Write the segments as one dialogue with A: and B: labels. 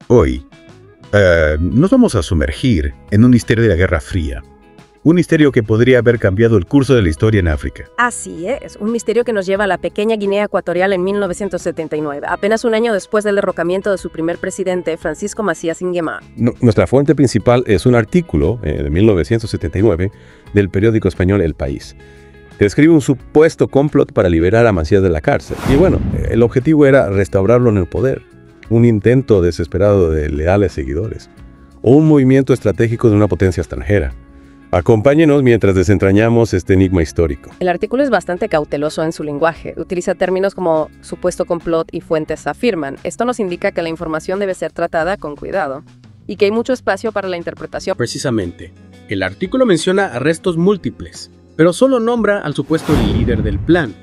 A: Hoy, nos vamos a sumergir en un misterio de la Guerra Fría. Un misterio que podría haber cambiado el curso de la historia en África.
B: Así es, un misterio que nos lleva a la pequeña Guinea Ecuatorial en 1979, apenas un año después del derrocamiento de su primer presidente, Francisco Macías Nguema.
C: Nuestra fuente principal es un artículo de 1979 del periódico español El País, que describe un supuesto complot para liberar a Macías de la cárcel. Y bueno, el objetivo era restaurarlo en el poder, un intento desesperado de leales seguidores, o un movimiento estratégico de una potencia extranjera. Acompáñenos mientras desentrañamos este enigma histórico.
B: El artículo es bastante cauteloso en su lenguaje. Utiliza términos como supuesto complot y fuentes afirman. Esto nos indica que la información debe ser tratada con cuidado y que hay mucho espacio para la interpretación.
D: Precisamente, el artículo menciona arrestos múltiples, pero solo nombra al supuesto líder del plan.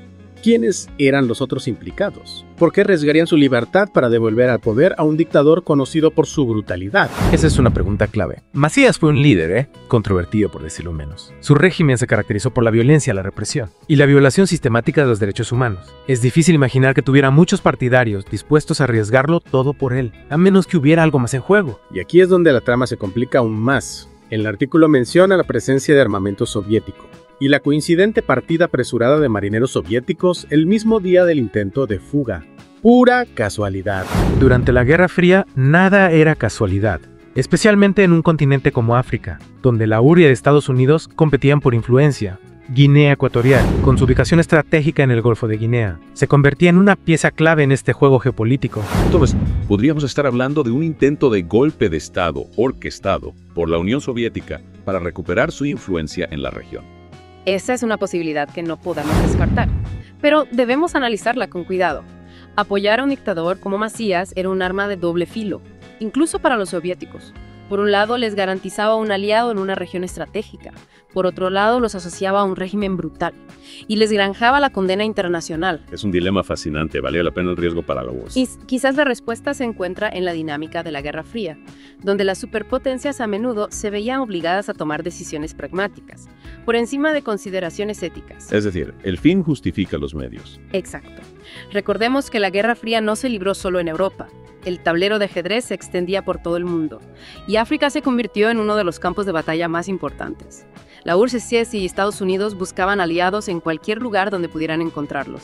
D: ¿Quiénes eran los otros implicados? ¿Por qué arriesgarían su libertad para devolver al poder a un dictador conocido por su brutalidad?
E: Esa es una pregunta clave. Macías fue un líder, controvertido por decirlo menos. Su régimen se caracterizó por la violencia, la represión y la violación sistemática de los derechos humanos. Es difícil imaginar que tuviera muchos partidarios dispuestos a arriesgarlo todo por él, a menos que hubiera algo más en juego.
D: Y aquí es donde la trama se complica aún más. El artículo menciona la presencia de armamento soviético y la coincidente partida apresurada de marineros soviéticos el mismo día del intento de fuga. Pura casualidad.
E: Durante la Guerra Fría, nada era casualidad, especialmente en un continente como África, donde la URSS y Estados Unidos competían por influencia. Guinea Ecuatorial, con su ubicación estratégica en el Golfo de Guinea, se convertía en una pieza clave en este juego geopolítico.
F: Entonces, podríamos estar hablando de un intento de golpe de Estado orquestado por la Unión Soviética para recuperar su influencia en la región.
B: Esa es una posibilidad que no podemos descartar, pero debemos analizarla con cuidado. Apoyar a un dictador como Macías era un arma de doble filo, incluso para los soviéticos. Por un lado, les garantizaba un aliado en una región estratégica. Por otro lado, los asociaba a un régimen brutal y les granjaba la condena internacional.
F: Es un dilema fascinante, ¿valía la pena el riesgo para la URSS?
B: Y quizás la respuesta se encuentra en la dinámica de la Guerra Fría, donde las superpotencias a menudo se veían obligadas a tomar decisiones pragmáticas, por encima de consideraciones éticas.
F: Es decir, el fin justifica los medios.
B: Exacto. Recordemos que la Guerra Fría no se libró solo en Europa. El tablero de ajedrez se extendía por todo el mundo, y África se convirtió en uno de los campos de batalla más importantes. La URSS y Estados Unidos buscaban aliados en cualquier lugar donde pudieran encontrarlos,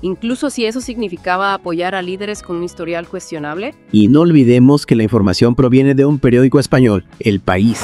B: incluso si eso significaba apoyar a líderes con un historial cuestionable.
G: Y no olvidemos que la información proviene de un periódico español, El País.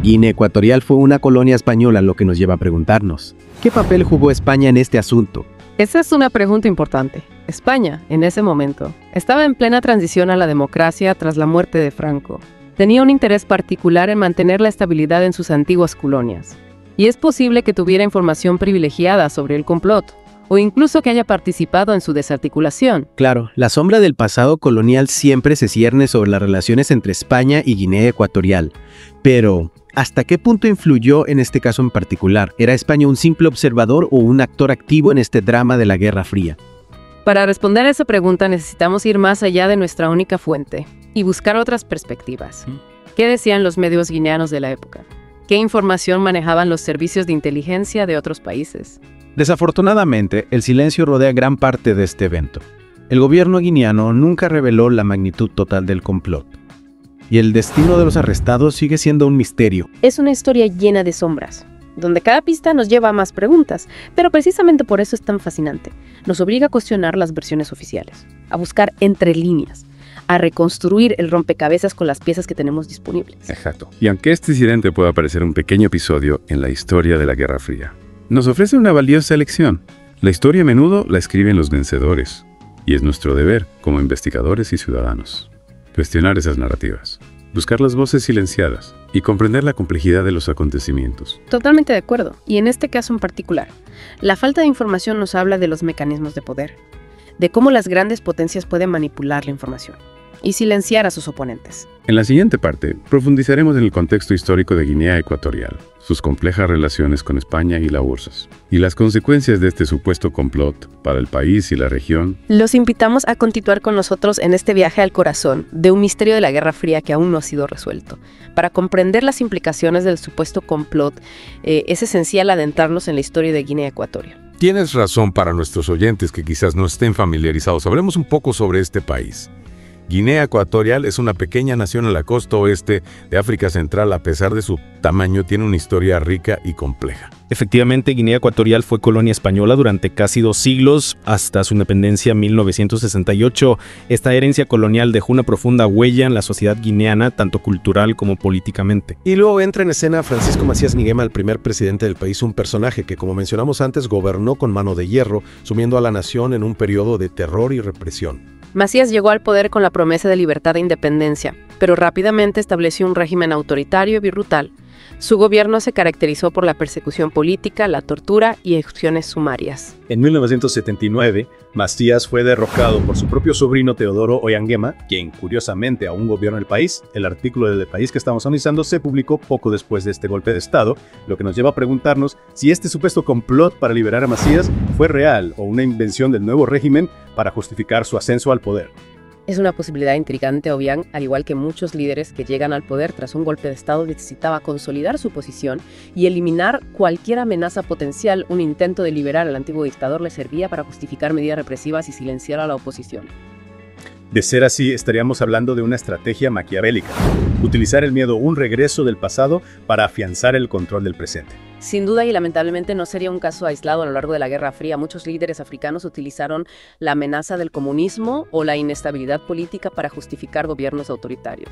G: Guinea Ecuatorial fue una colonia española, lo que nos lleva a preguntarnos, ¿qué papel jugó España en este asunto?
B: Esa es una pregunta importante. España, en ese momento, estaba en plena transición a la democracia tras la muerte de Franco. Tenía un interés particular en mantener la estabilidad en sus antiguas colonias. Y es posible que tuviera información privilegiada sobre el complot, o incluso que haya participado en su desarticulación.
G: Claro, la sombra del pasado colonial siempre se cierne sobre las relaciones entre España y Guinea Ecuatorial. Pero, ¿hasta qué punto influyó en este caso en particular? ¿Era España un simple observador o un actor activo en este drama de la Guerra Fría?
B: Para responder a esa pregunta necesitamos ir más allá de nuestra única fuente y buscar otras perspectivas. ¿Qué decían los medios guineanos de la época? ¿Qué información manejaban los servicios de inteligencia de otros países?
H: Desafortunadamente, el silencio rodea gran parte de este evento. El gobierno guineano nunca reveló la magnitud total del complot. Y el destino de los arrestados sigue siendo un misterio.
B: Es una historia llena de sombras, donde cada pista nos lleva a más preguntas, pero precisamente por eso es tan fascinante. Nos obliga a cuestionar las versiones oficiales, a buscar entre líneas, a reconstruir el rompecabezas con las piezas que tenemos disponibles.
C: Exacto. Y aunque este incidente pueda parecer un pequeño episodio en la historia de la Guerra Fría, nos ofrece una valiosa lección. La historia a menudo la escriben los vencedores, y es nuestro deber, como investigadores y ciudadanos, cuestionar esas narrativas, buscar las voces silenciadas y comprender la complejidad de los acontecimientos.
B: Totalmente de acuerdo, y en este caso en particular, la falta de información nos habla de los mecanismos de poder, de cómo las grandes potencias pueden manipular la información y silenciar a sus oponentes.
C: En la siguiente parte, profundizaremos en el contexto histórico de Guinea Ecuatorial, sus complejas relaciones con España y la URSS, y las consecuencias de este supuesto complot para el país y la región.
B: Los invitamos a continuar con nosotros en este viaje al corazón de un misterio de la Guerra Fría que aún no ha sido resuelto. Para comprender las implicaciones del supuesto complot, es esencial adentrarnos en la historia de Guinea Ecuatorial.
I: Tienes razón para nuestros oyentes que quizás no estén familiarizados. Hablemos un poco sobre este país.
C: Guinea Ecuatorial es una pequeña nación en la costa oeste de África Central. A pesar de su tamaño, tiene una historia rica y compleja.
I: Efectivamente, Guinea Ecuatorial fue colonia española durante casi 2 siglos, hasta su independencia en 1968. Esta herencia colonial dejó una profunda huella en la sociedad guineana, tanto cultural como políticamente.
J: Y luego entra en escena Francisco Macías Nguema, el primer presidente del país, un personaje que, como mencionamos antes, gobernó con mano de hierro, sumiendo a la nación en un periodo de terror y represión.
B: Macías llegó al poder con la promesa de libertad e independencia, pero rápidamente estableció un régimen autoritario y brutal. Su gobierno se caracterizó por la persecución política, la tortura y ejecuciones sumarias.
K: En 1979, Macías fue derrocado por su propio sobrino Teodoro Obiang Nguema, quien curiosamente aún gobierna el país. El artículo del país que estamos analizando se publicó poco después de este golpe de Estado, lo que nos lleva a preguntarnos si este supuesto complot para liberar a Macías fue real o una invención del nuevo régimen para justificar su ascenso al poder.
B: Es una posibilidad intrigante. Obiang, al igual que muchos líderes que llegan al poder tras un golpe de Estado, necesitaba consolidar su posición y eliminar cualquier amenaza potencial. Un intento de liberar al antiguo dictador le servía para justificar medidas represivas y silenciar a la oposición.
K: De ser así, estaríamos hablando de una estrategia maquiavélica. Utilizar el miedo, un regreso del pasado, para afianzar el control del presente.
B: Sin duda y lamentablemente no sería un caso aislado a lo largo de la Guerra Fría. Muchos líderes africanos utilizaron la amenaza del comunismo o la inestabilidad política para justificar gobiernos autoritarios.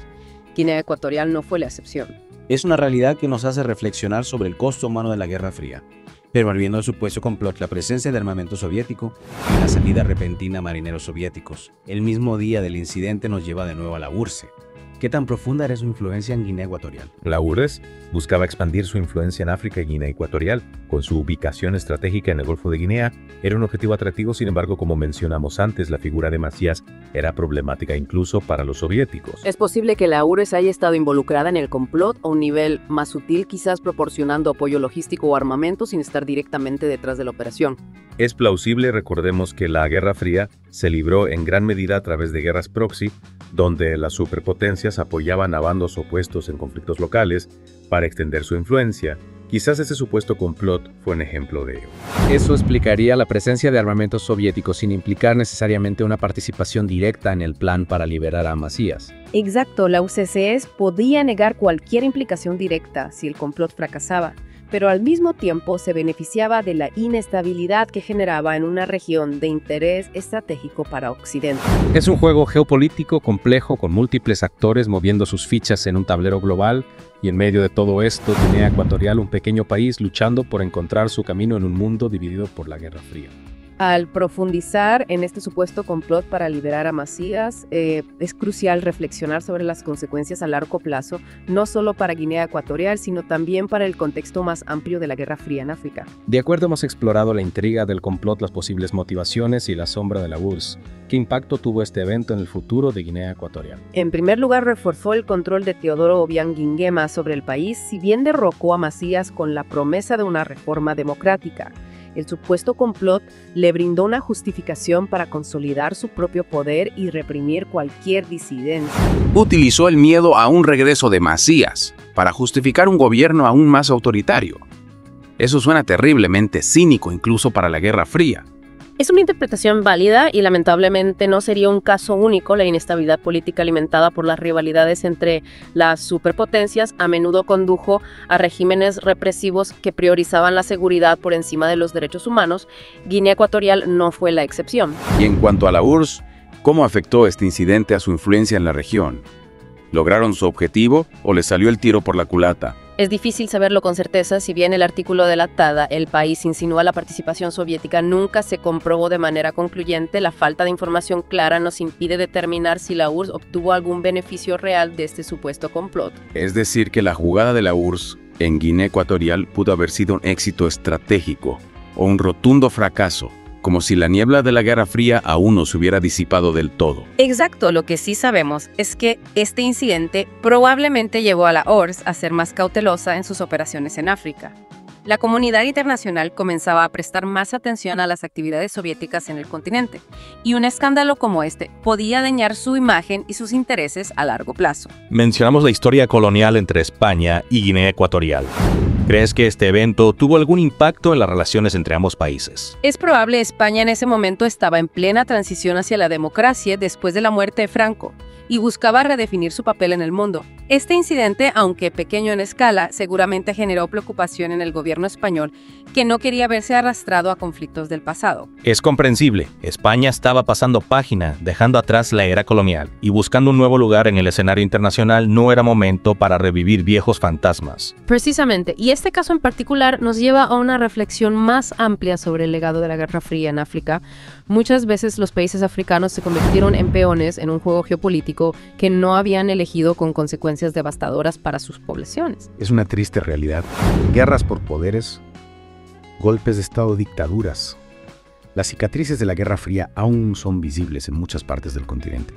B: Guinea Ecuatorial no fue la excepción.
L: Es una realidad que nos hace reflexionar sobre el costo humano de la Guerra Fría. Pero volviendo al supuesto complot, la presencia de armamento soviético y la salida repentina de marineros soviéticos, el mismo día del incidente, nos lleva de nuevo a la URSS. ¿Qué tan profunda era su influencia en Guinea Ecuatorial?
M: La URSS buscaba expandir su influencia en África y Guinea Ecuatorial. Con su ubicación estratégica en el Golfo de Guinea, era un objetivo atractivo. Sin embargo, como mencionamos antes, la figura de Macías era problemática incluso para los soviéticos.
B: Es posible que la URSS haya estado involucrada en el complot a un nivel más sutil, quizás proporcionando apoyo logístico o armamento sin estar directamente detrás de la operación.
M: Es plausible. Recordemos que la Guerra Fría se libró en gran medida a través de guerras proxy, donde las superpotencias apoyaban a bandos opuestos en conflictos locales para extender su influencia. Quizás ese supuesto complot fue un ejemplo de ello.
D: Eso explicaría la presencia de armamentos soviéticos sin implicar necesariamente una participación directa en el plan para liberar a Macías.
B: Exacto, la UCCS podía negar cualquier implicación directa si el complot fracasaba, pero al mismo tiempo se beneficiaba de la inestabilidad que generaba en una región de interés estratégico para Occidente.
D: Es un juego geopolítico complejo con múltiples actores moviendo sus fichas en un tablero global, y en medio de todo esto, Guinea Ecuatorial, un pequeño país luchando por encontrar su camino en un mundo dividido por la Guerra Fría.
B: Al profundizar en este supuesto complot para liberar a Macías, es crucial reflexionar sobre las consecuencias a largo plazo, no solo para Guinea Ecuatorial, sino también para el contexto más amplio de la Guerra Fría en África.
D: De acuerdo, hemos explorado la intriga del complot, las posibles motivaciones y la sombra de la URSS. ¿Qué impacto tuvo este evento en el futuro de Guinea Ecuatorial?
B: En primer lugar, reforzó el control de Teodoro Obiang Nguema sobre el país, si bien derrocó a Macías con la promesa de una reforma democrática. El supuesto complot le brindó una justificación para consolidar su propio poder y reprimir cualquier disidencia.
N: Utilizó el miedo a un regreso de Macías para justificar un gobierno aún más autoritario. Eso suena terriblemente cínico incluso para la Guerra Fría.
B: Es una interpretación válida y lamentablemente no sería un caso único. La inestabilidad política alimentada por las rivalidades entre las superpotencias a menudo condujo a regímenes represivos que priorizaban la seguridad por encima de los derechos humanos. Guinea Ecuatorial no fue la excepción.
N: Y en cuanto a la URSS, ¿cómo afectó este incidente a su influencia en la región? ¿Lograron su objetivo o les salió el tiro por la culata?
B: Es difícil saberlo con certeza. Si bien el artículo de la TADA, el país, insinúa la participación soviética, nunca se comprobó de manera concluyente. La falta de información clara nos impide determinar si la URSS obtuvo algún beneficio real de este supuesto complot.
N: Es decir, que la jugada de la URSS en Guinea Ecuatorial pudo haber sido un éxito estratégico o un rotundo fracaso, como si la niebla de la Guerra Fría aún no se hubiera disipado del todo.
B: Exacto, lo que sí sabemos es que este incidente probablemente llevó a la URSS a ser más cautelosa en sus operaciones en África. La comunidad internacional comenzaba a prestar más atención a las actividades soviéticas en el continente, y un escándalo como este podía dañar su imagen y sus intereses a largo plazo.
O: Mencionamos la historia colonial entre España y Guinea Ecuatorial. ¿Crees que este evento tuvo algún impacto en las relaciones entre ambos países?
B: Es probable. España en ese momento estaba en plena transición hacia la democracia después de la muerte de Franco y buscaba redefinir su papel en el mundo. Este incidente, aunque pequeño en escala, seguramente generó preocupación en el gobierno español, que no quería verse arrastrado a conflictos del pasado.
O: Es comprensible. España estaba pasando página, dejando atrás la era colonial, y buscando un nuevo lugar en el escenario internacional. No era momento para revivir viejos fantasmas.
B: Precisamente, y este caso en particular nos lleva a una reflexión más amplia sobre el legado de la Guerra Fría en África. Muchas veces los países africanos se convirtieron en peones en un juego geopolítico que no habían elegido, con consecuencias devastadoras para sus poblaciones.
A: Es una triste realidad. Guerras por poderes, golpes de Estado, dictaduras. Las cicatrices de la Guerra Fría aún son visibles en muchas partes del continente.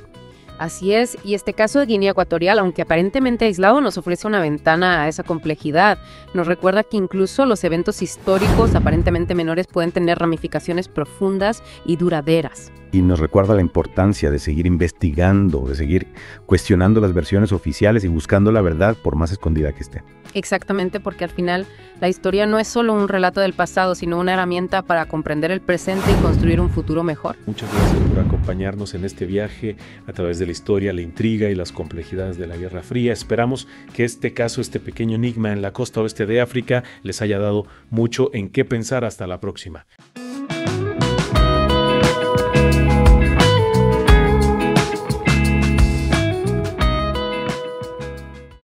B: Así es, y este caso de Guinea Ecuatorial, aunque aparentemente aislado, nos ofrece una ventana a esa complejidad. Nos recuerda que incluso los eventos históricos aparentemente menores pueden tener ramificaciones profundas y duraderas.
A: Y nos recuerda la importancia de seguir investigando, de seguir cuestionando las versiones oficiales y buscando la verdad por más escondida que esté.
B: Exactamente, porque al final la historia no es solo un relato del pasado, sino una herramienta para comprender el presente y construir un futuro mejor.
E: Muchas gracias por acompañarnos en este viaje a través de la historia, la intriga y las complejidades de la Guerra Fría. Esperamos que este caso, este pequeño enigma en la costa oeste de África, les haya dado mucho en qué pensar. Hasta la próxima.